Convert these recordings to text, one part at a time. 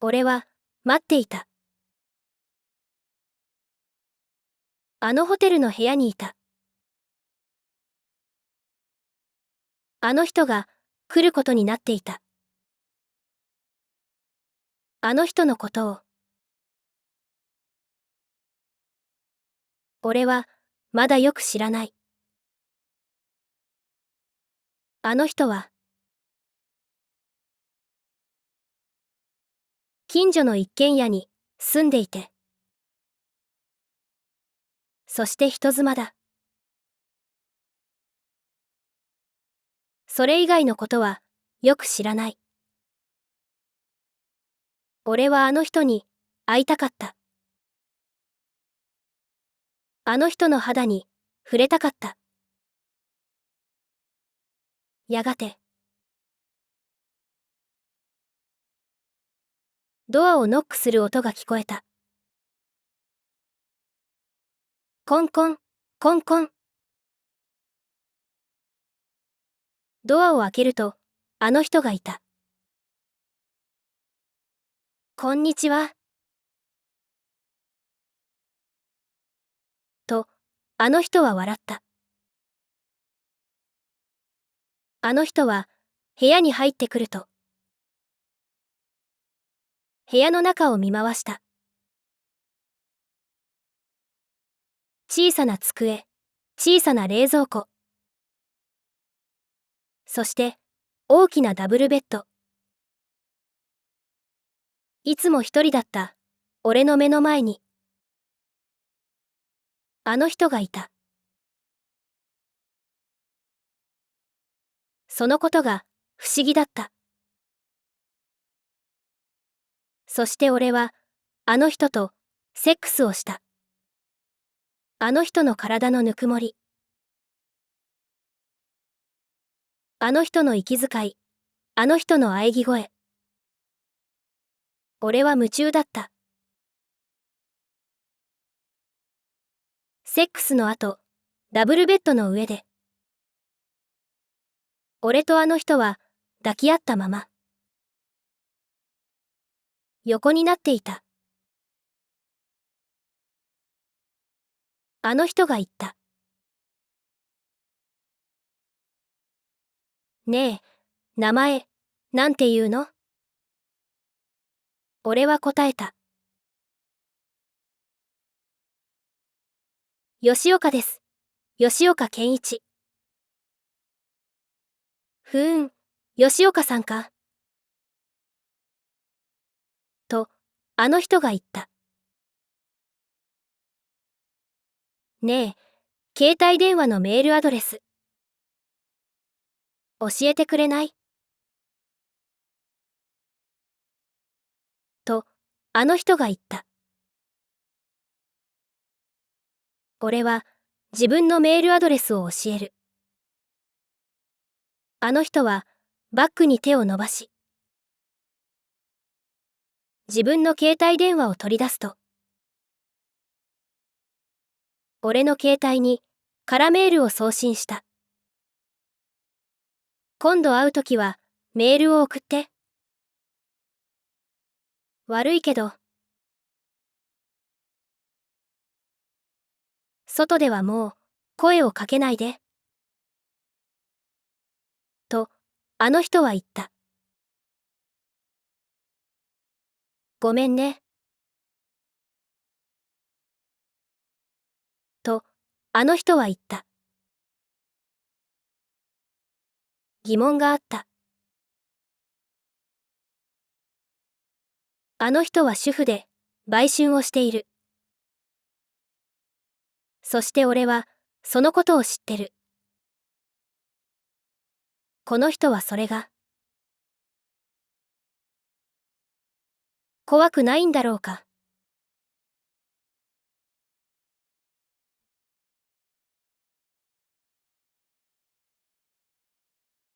俺は待っていた。あのホテルの部屋にいた。あの人が来ることになっていた。あの人のことを。俺はまだよく知らない。あの人は近所の一軒家に住んでいて、そして人妻だ。それ以外のことはよく知らない。俺はあの人に会いたかった。あの人の肌に触れたかった。やがて、ドアをノックする音が聞こえた。コンコン、コンコン。ドアを開けると、あの人がいた。こんにちは。と、あの人は笑った。あの人は部屋に入ってくると、部屋の中を見回した。小さな机、小さな冷蔵庫、そして大きなダブルベッド。いつも一人だった俺の目の前に、あの人がいた。そのことが不思議だった。そして俺はあの人とセックスをした。あの人の体のぬくもり、あの人の息遣い、あの人の喘ぎ声。俺は夢中だった。セックスの後、ダブルベッドの上で、俺とあの人は抱き合ったまま、横になっていた。あの人が言った。ねえ、名前、なんて言うの？俺は答えた。吉岡です。吉岡健一。ふーん、吉岡さんか。と、あの人が言った。ねえ、携帯電話のメールアドレス、教えてくれない？と、あの人が言った。俺は自分のメールアドレスを教える。あの人はバッグに手を伸ばし、自分の携帯電話を取り出すと、俺の携帯に空メールを送信した。今度会うときはメールを送って。悪いけど、外ではもう声をかけないで。と、あの人は言った。ごめんね。と、あの人は言った。疑問があった。あの人は主婦で売春をしている。そして俺はそのことを知ってる。この人はそれが怖くないんだろうか。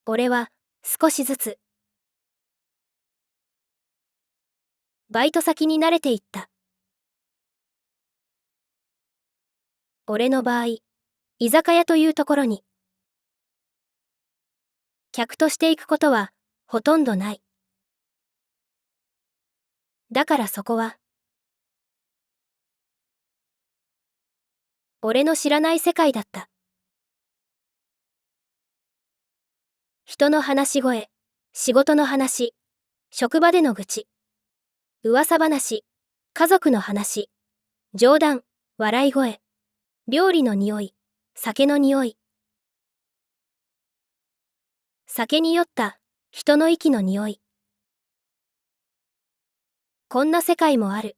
俺は少しずつバイト先に慣れていった。俺の場合、居酒屋というところに客として行くことはほとんどない。だからそこは、俺の知らない世界だった。人の話し声、仕事の話、職場での愚痴、噂話、家族の話、冗談、笑い声、料理の匂い、酒の匂い。酒に酔った人の息の匂い。こんな世界もある。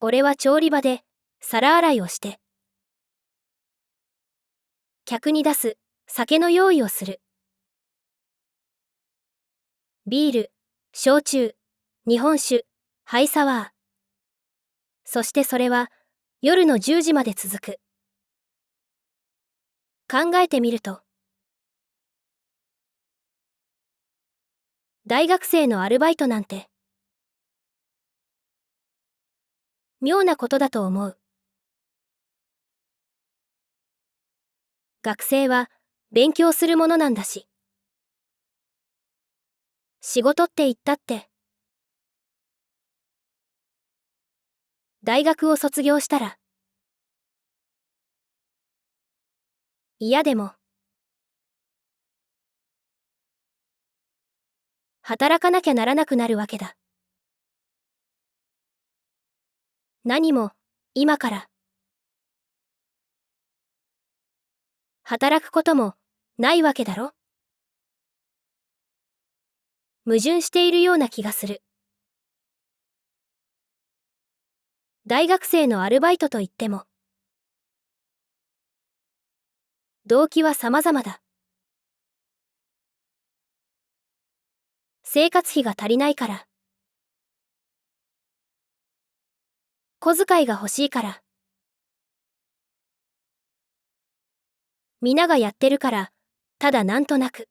俺は調理場で皿洗いをして、客に出す酒の用意をする。ビール、焼酎、日本酒、ハイサワー。そしてそれは夜の10時まで続く。考えてみると、大学生のアルバイトなんて、妙なことだと思う。学生は勉強するものなんだし。仕事って言ったって、大学を卒業したら、嫌でも、働かなきゃならなくなるわけだ。何も、今から、働くことも、ないわけだろ？矛盾しているような気がする。大学生のアルバイトといっても、動機は様々だ。生活費が足りないから。小遣いが欲しいから。皆がやってるから、ただなんとなく。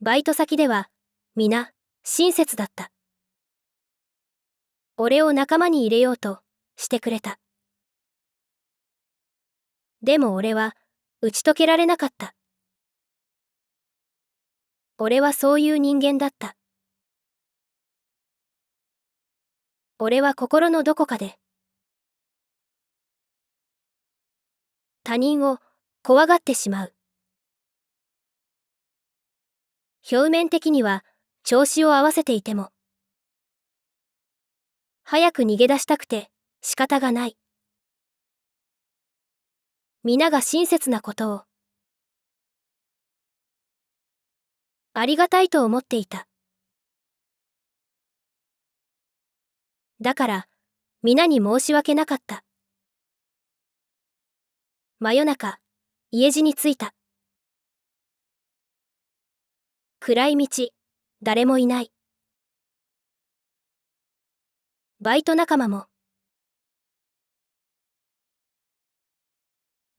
バイト先では、皆、親切だった。俺を仲間に入れようと、してくれた。でも俺は、打ち解けられなかった。俺はそういう人間だった。俺は心のどこかで、他人を怖がってしまう。表面的には調子を合わせていても、早く逃げ出したくて仕方がない。皆が親切なことをありがたいと思っていた。だから皆に申し訳なかった。真夜中、家路に着いた。暗い道、誰もいない。バイト仲間も。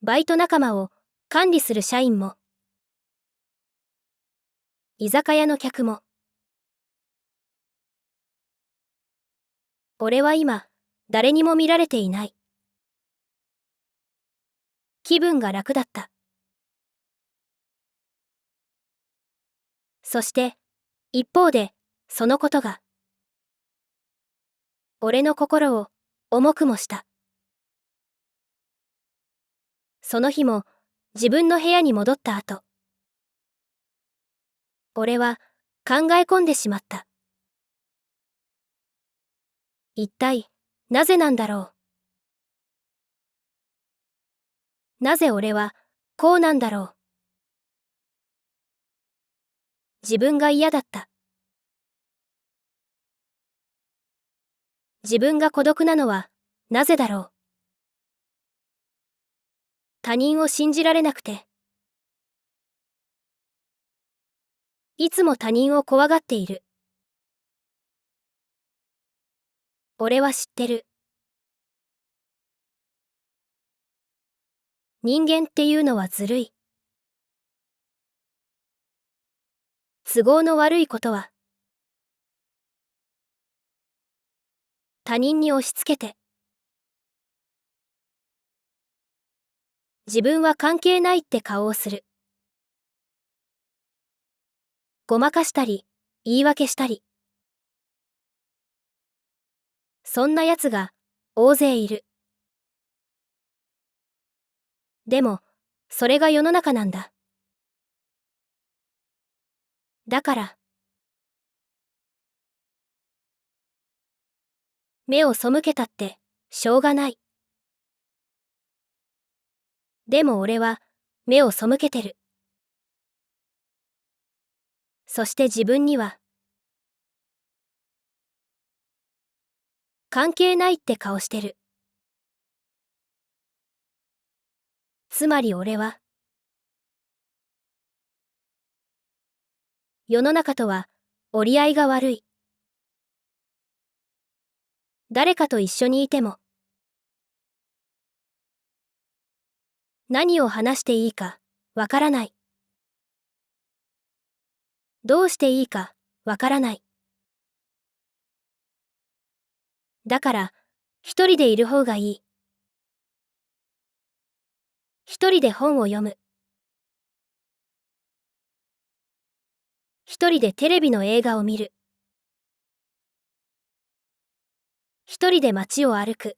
バイト仲間を管理する社員も。居酒屋の客も。俺は今、誰にも見られていない。気分が楽だった。そして、一方で、そのことが、俺の心を重くもした。その日も、自分の部屋に戻った後、俺は考え込んでしまった。一体、なぜなんだろう。なぜ俺は、こうなんだろう。自分が嫌だった。自分が孤独なのは、なぜだろう。他人を信じられなくて。いつも他人を怖がっている。俺は知ってる。人間っていうのはずるい。都合の悪いことは、他人に押し付けて、自分は関係ないって顔をする。ごまかしたり、言い訳したり。そんな奴が大勢いる。でも、それが世の中なんだ。だから、目を背けたってしょうがない。でも俺は目を背けてる。そして自分には関係ないって顔してる。つまり俺は世の中とは折り合いが悪い。誰かと一緒にいても何を話していいかわからない。どうしていいかわからない。だから一人でいる方がいい。一人で本を読む。一人でテレビの映画を見る。一人で街を歩く。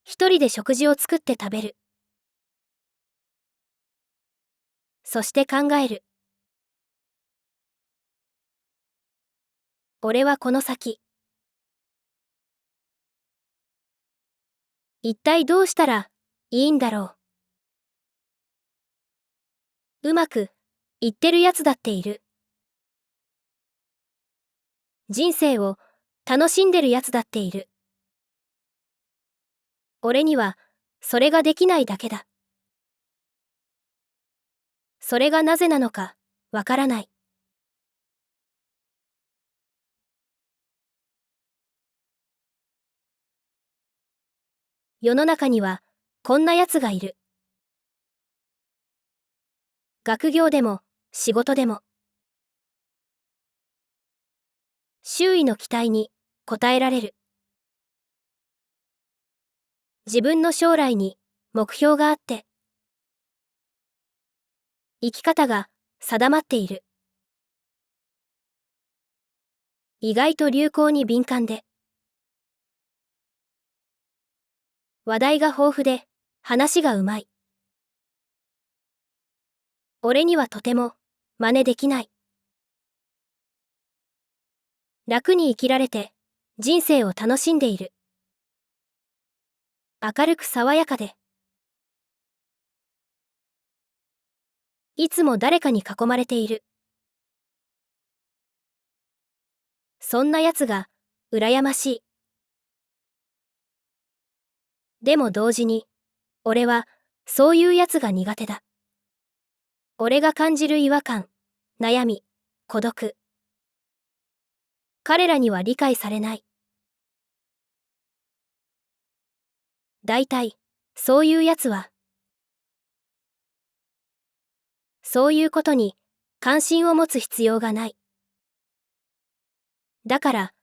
一人で食事を作って食べる。そして考える。俺はこの先、一体どうしたらいいんだろう。うまくいってるやつだっている。人生を楽しんでるやつだっている。俺にはそれができないだけだ。それがなぜなのかわからない。世の中にはこんなやつがいる。学業でも仕事でも周囲の期待に応えられる。自分の将来に目標があって生き方が定まっている。意外と流行に敏感で話題が豊富で話がうまい。俺にはとても真似できない。楽に生きられて人生を楽しんでいる。明るく爽やかでいつも誰かに囲まれている。そんなやつが羨ましい。でも同時に俺はそういうやつが苦手だ。俺が感じる違和感、悩み、孤独。彼らには理解されない。だいたいそういうやつはそういうことに関心を持つ必要がない。だから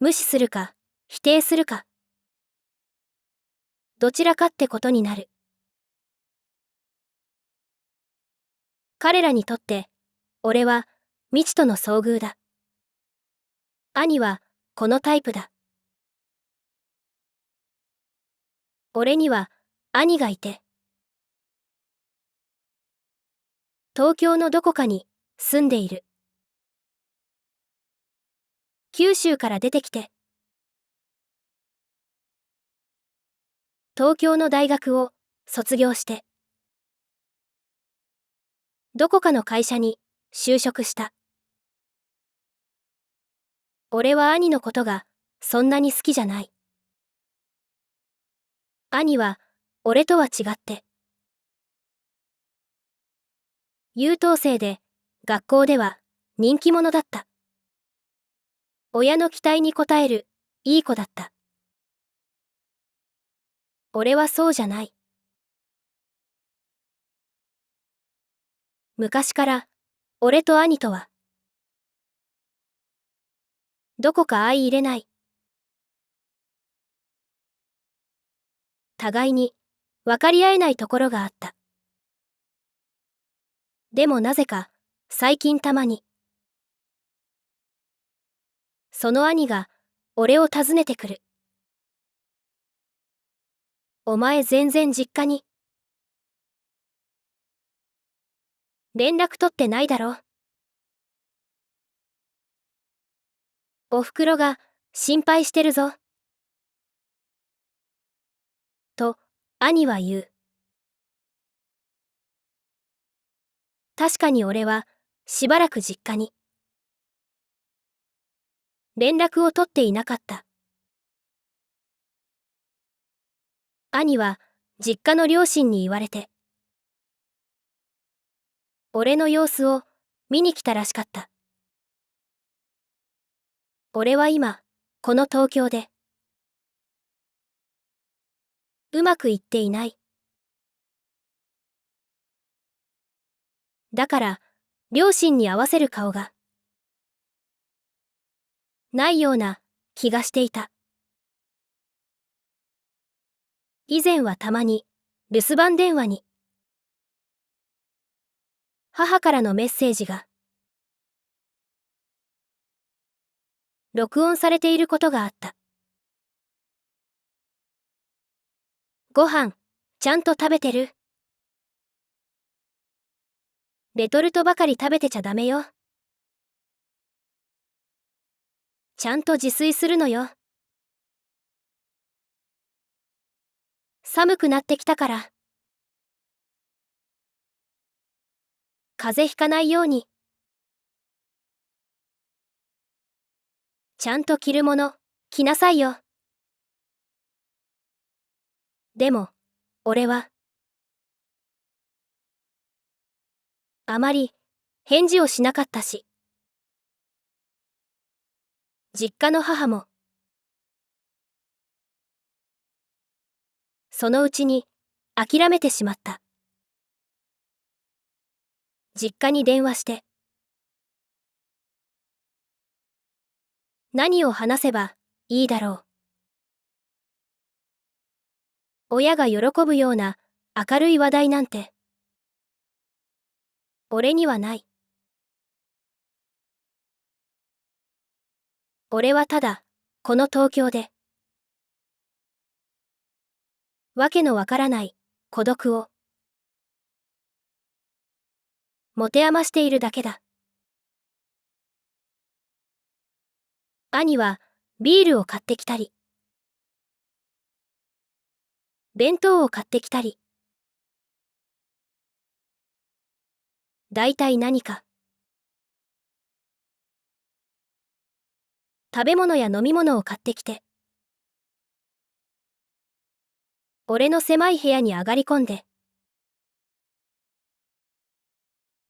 無視するか否定するかどちらかってことになる。彼らにとって俺は未知との遭遇だ。兄はこのタイプだ。俺には兄がいて東京のどこかに住んでいる。九州から出てきて東京の大学を卒業してどこかの会社に就職した。俺は兄のことがそんなに好きじゃない。兄は俺とは違って優等生で学校では人気者だった。親の期待に応えるいい子だった。俺はそうじゃない。昔から俺と兄とはどこか相入れない。互いに分かり合えないところがあった。でもなぜか最近たまにその兄が俺を訪ねてくる。お前全然実家に連絡取ってないだろ。おふくろが心配してるぞ。と兄は言う。確かに俺はしばらく実家に連絡を取っていなかった。兄は実家の両親に言われて俺の様子を見に来たらしかった。俺は今この東京でうまくいっていない。だから両親に合わせる顔がないような気がしていた。以前はたまに留守番電話に母からのメッセージが録音されていることがあった。ご飯ちゃんと食べてる？レトルトばかり食べてちゃダメよ。ちゃんと自炊するのよ。寒くなってきたから風邪ひかないようにちゃんと着るもの着なさいよ。でも俺はあまり返事をしなかったし、実家の母もそのうちに諦めてしまった。実家に電話して何を話せばいいだろう。親が喜ぶような明るい話題なんて俺にはない。俺はただこの東京でわけのわからない孤独を持て余しているだけだ。兄はビールを買ってきたり弁当を買ってきたり、だいたい何か食べ物や飲み物を買ってきて俺の狭い部屋に上がり込んで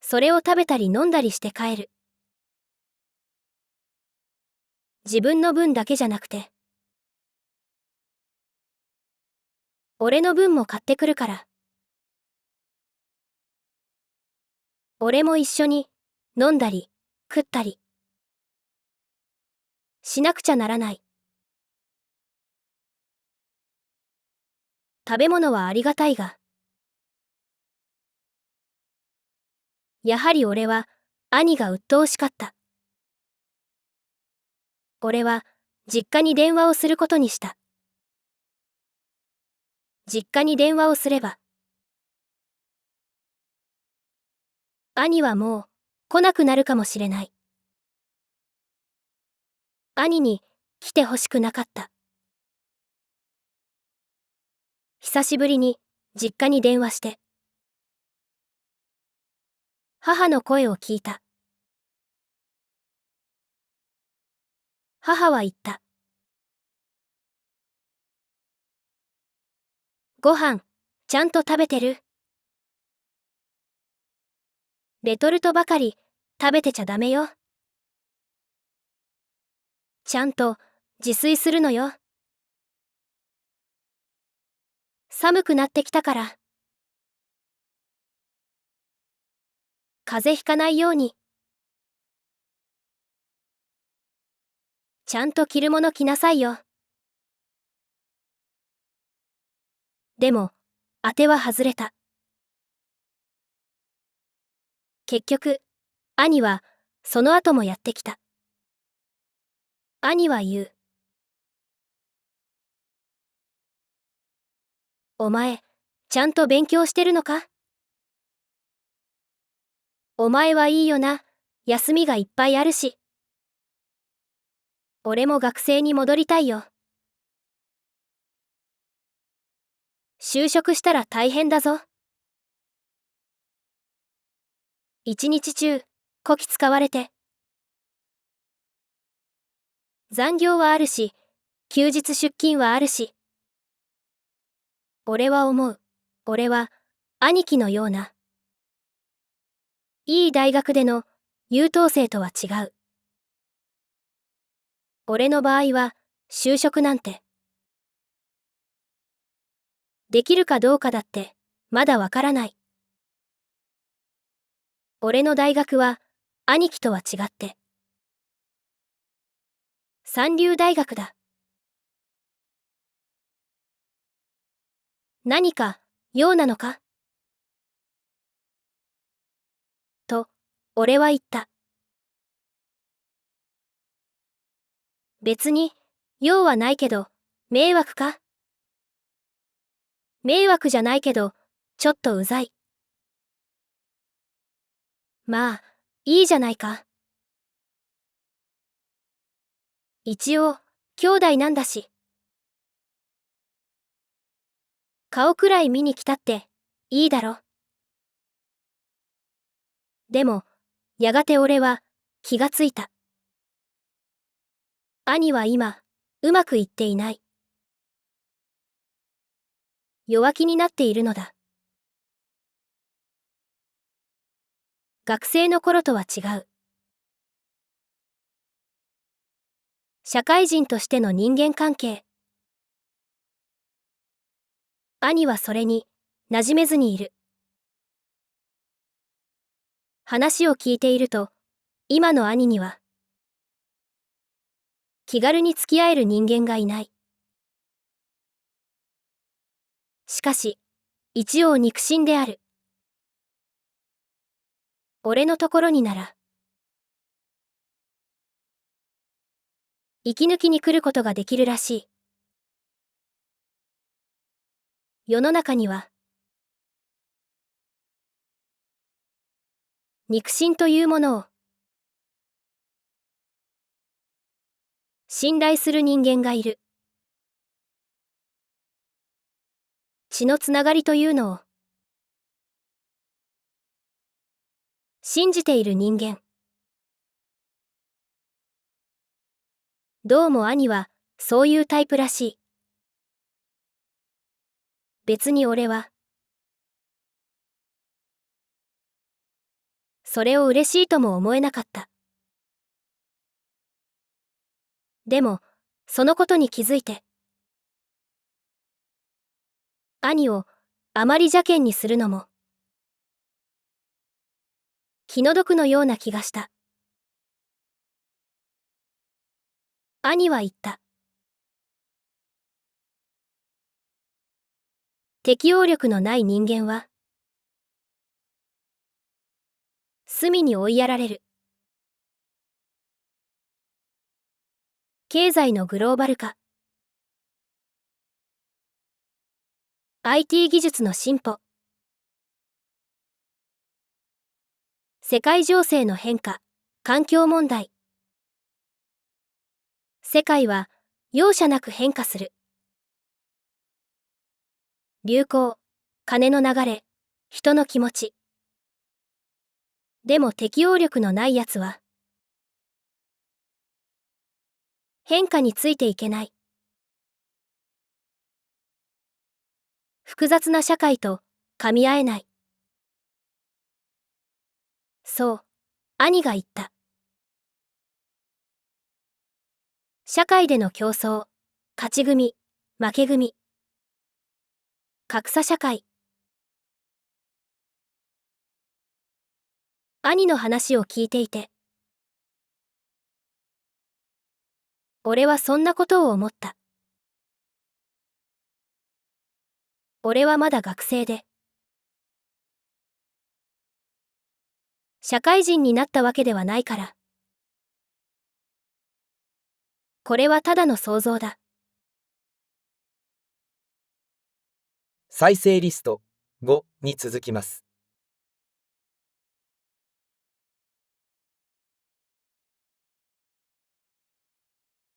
それを食べたり飲んだりして帰る。自分の分だけじゃなくて俺の分も買ってくるから俺も一緒に飲んだり食ったりしなくちゃならない。食べ物はありがたいがやはり俺は兄が鬱陶しかった。俺は実家に電話をすることにした。実家に電話をすれば兄はもう来なくなるかもしれない。兄に来てほしくなかった。久しぶりに実家に電話して母の声を聞いた。母は言った。ご飯ちゃんと食べてる？レトルトばかり食べてちゃダメよ。ちゃんと自炊するのよ。寒くなってきたから風邪ひかないようにちゃんと着るもの着なさいよ。でも、当ては外れた。結局、兄は、その後もやってきた。兄は言う。お前、ちゃんと勉強してるのか？お前はいいよな、休みがいっぱいあるし。俺も学生に戻りたいよ。就職したら大変だぞ。一日中、こき使われて。残業はあるし、休日出勤はあるし。俺は思う。俺は、兄貴のような。いい大学での優等生とは違う。俺の場合は、就職なんて。できるかどうかだって、まだわからない。俺の大学は、兄貴とは違って。三流大学だ。何か、用なのか？と、俺は言った。別に、用はないけど、迷惑か？迷惑じゃないけど、ちょっとうざい。まあ、いいじゃないか。一応、兄弟なんだし。顔くらい見に来たって、いいだろ。でも、やがて俺は、気がついた。兄は今、うまくいっていない。弱気になっているのだ。学生の頃とは違う。社会人としての人間関係。兄はそれに、馴染めずにいる。話を聞いていると、今の兄には、気軽に付き合える人間がいない。しかし、一応肉親である。俺のところになら、息抜きに来ることができるらしい。世の中には、肉親というものを、信頼する人間がいる。血のつながりというのを、信じている人間。どうも兄は、そういうタイプらしい。別に俺は、それを嬉しいとも思えなかった。でも、そのことに気づいて、兄をあまり邪険にするのも、気の毒のような気がした。兄は言った。適応力のない人間は、隅に追いやられる。経済のグローバル化。IT 技術の進歩。世界情勢の変化、環境問題。世界は容赦なく変化する。流行、金の流れ、人の気持ち。でも適応力のないやつは、変化についていけない。複雑な社会と噛み合えない。そう、兄が言った。社会での競争、勝ち組、負け組。格差社会。兄の話を聞いていて、俺はそんなことを思った。俺はまだ学生で。社会人になったわけではないから。これはただの想像だ。再生リスト5に続きます。